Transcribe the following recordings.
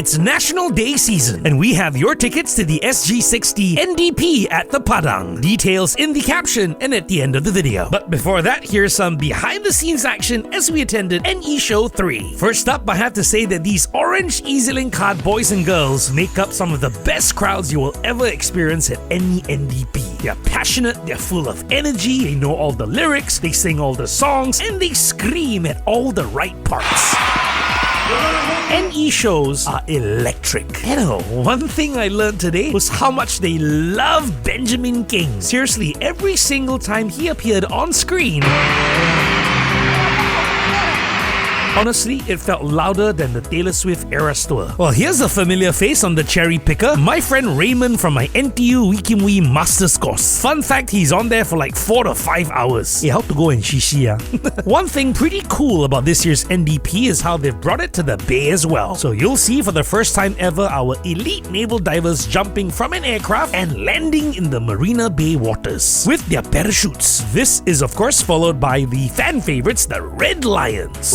It's National Day season, and we have your tickets to the SG60 NDP at the Padang. Details in the caption and at the end of the video. But before that, here's some behind-the-scenes action as we attended NE Show 3. First up, I have to say that these orange EZ-Link card boys and girls make up some of the best crowds you will ever experience at any NDP. They're passionate, they're full of energy, they know all the lyrics, they sing all the songs, and they scream at all the right parts. NE shows are electric. And one thing I learned today was how much they love Benjamin King. Seriously, every single time he appeared on screen, honestly, it felt louder than the Taylor Swift Eras tour. Well, here's a familiar face on the cherry picker. My friend Raymond from my NTU Wikimwi Masters course. Fun fact, he's on there for like 4 to 5 hours. How to go and shishi. One thing pretty cool about this year's NDP is how they've brought it to the Bay as well. So you'll see for the first time ever our elite naval divers jumping from an aircraft and landing in the Marina Bay waters with their parachutes. This is of course followed by the fan favorites, the Red Lions.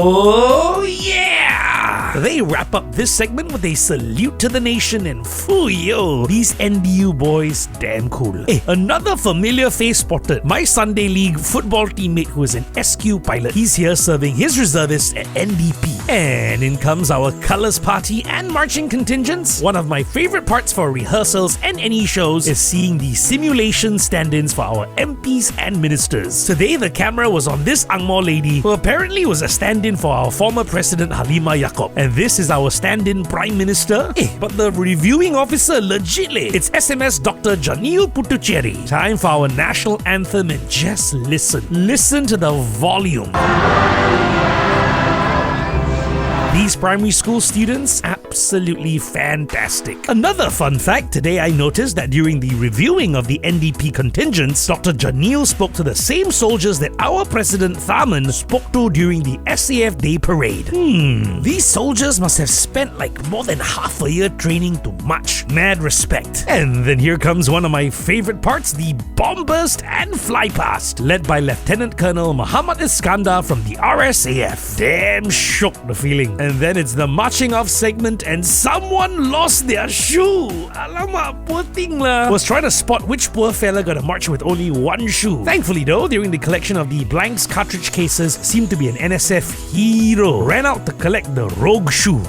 Oh yeah! They wrap up this segment with a salute to the nation and yo, these NDU boys damn cool. Hey, another familiar face spotted. My Sunday League football teammate who is an SQ pilot. He's here serving his reservists at NDP. And in comes our colours party and marching contingents. One of my favourite parts for rehearsals and NE shows is seeing the simulation stand-ins for our MPs and ministers. Today the camera was on this Angmo lady who apparently was a stand-in for our former President Halimah Yacob. And this is our stand-in Prime Minister. But the reviewing officer legitly, it's SMS Dr. Janil Putucherry. Time for our national anthem and just listen. Listen to the volume. These primary school students, absolutely fantastic. Another fun fact, today I noticed that during the reviewing of the NDP contingents, Dr. Janil spoke to the same soldiers that our President Tharman spoke to during the SAF Day Parade. These soldiers must have spent like more than half a year training to march. Mad respect. And then here comes one of my favorite parts, the bomb burst and fly past, led by Lieutenant Colonel Muhammad Iskandar from the RSAF. Damn shook the feeling. And then it's the marching off segment and someone lost their shoe. Alamak, poor thing lah. Was trying to spot which poor fella got to march with only one shoe. Thankfully though, during the collection of the blanks cartridge cases, seemed to be an NSF hero. Ran out to collect the rogue shoe.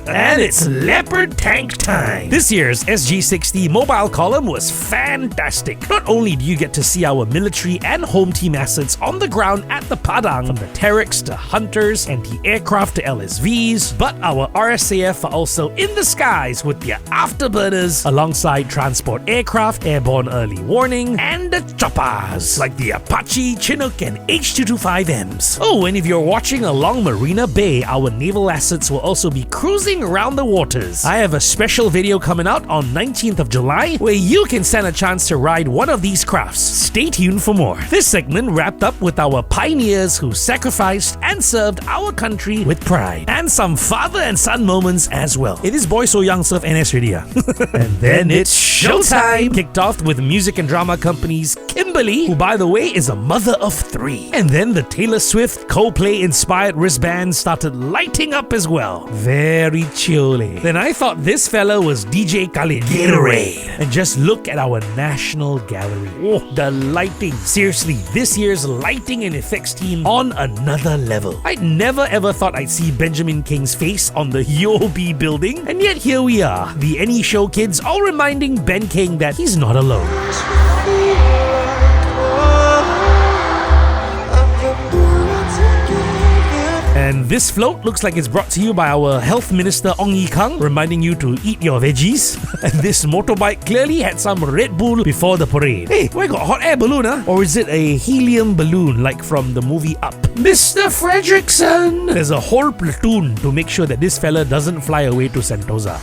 And it's leopard tank time. This year's SG60 mobile column was fantastic. Not only do you get to see our military and home team assets on the ground at the Padang, from the Terrex to Hunters, anti-aircraft to LSV, but our RSAF are also in the skies with their afterburners alongside transport aircraft, airborne early warning, and the choppers like the Apache, Chinook, and H225Ms. Oh, and if you're watching along Marina Bay, our naval assets will also be cruising around the waters. I have a special video coming out on 19th of July where you can stand a chance to ride one of these crafts. Stay tuned for more. This segment wrapped up with our pioneers who sacrificed and served our country with pride. And some father and son moments as well. This boy so young serve NS already. And then it's showtime! Kicked off with music and drama companies Kimberly, who by the way is a mother of 3. And then the Taylor Swift Coldplay inspired wristbands started lighting up as well. Very chilly. Then I thought this fella was DJ Khaled Gatorade. And just look at our national gallery. Oh, the lighting. Seriously, this year's lighting and effects team on another level. I never ever thought I'd see Benjamin King's face on the UOB building, and yet here we are, the NE Show kids all reminding Ben King that he's not alone. And this float looks like it's brought to you by our Health Minister Ong Yi Kang, reminding you to eat your veggies. And this motorbike clearly had some Red Bull before the parade. Hey, why got hot air balloon, huh? Or is it a helium balloon like from the movie Up? Mr. Fredrickson! There's a whole platoon to make sure that this fella doesn't fly away to Sentosa.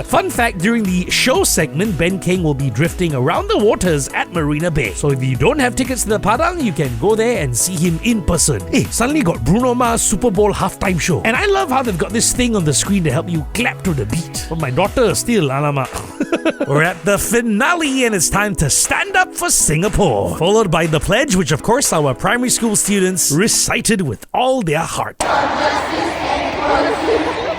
Fun fact, during the show segment, Ben King will be drifting around the waters at Marina Bay. So if you don't have tickets to the Padang, you can go there and see him in person. Hey, suddenly got Bruno Mars Super Bowl halftime show. And I love how they've got this thing on the screen to help you clap to the beat. But my daughter still, alamak. We're at the finale and it's time to stand up for Singapore. Followed by the pledge, which of course our primary school students recited with all their heart.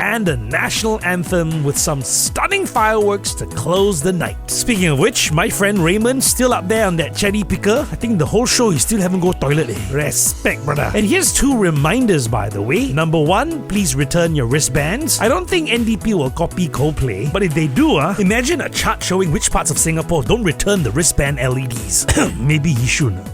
and the national anthem with some stunning fireworks to close the night. Speaking of which, my friend Raymond still up there on that cherry picker. I think the whole show he still haven't go toilet. Respect, brother. And here's 2 reminders, by the way. Number 1, please return your wristbands. I don't think NDP will copy Coldplay, but if they do, imagine a chart showing which parts of Singapore don't return the wristband LEDs. Maybe he shouldn't.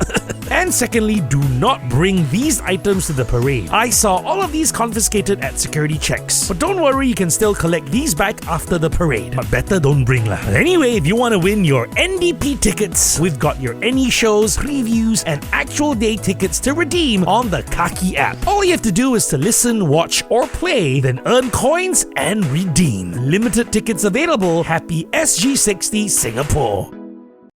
And secondly, do not bring these items to the parade. I saw all of these confiscated at security checks. But don't worry, you can still collect these back after the parade. But better don't bring lah. Anyway, if you want to win your NDP tickets, we've got your any shows, previews, and actual day tickets to redeem on the KAKEE app. All you have to do is to listen, watch, or play, then earn coins and redeem. Limited tickets available. Happy SG60 Singapore.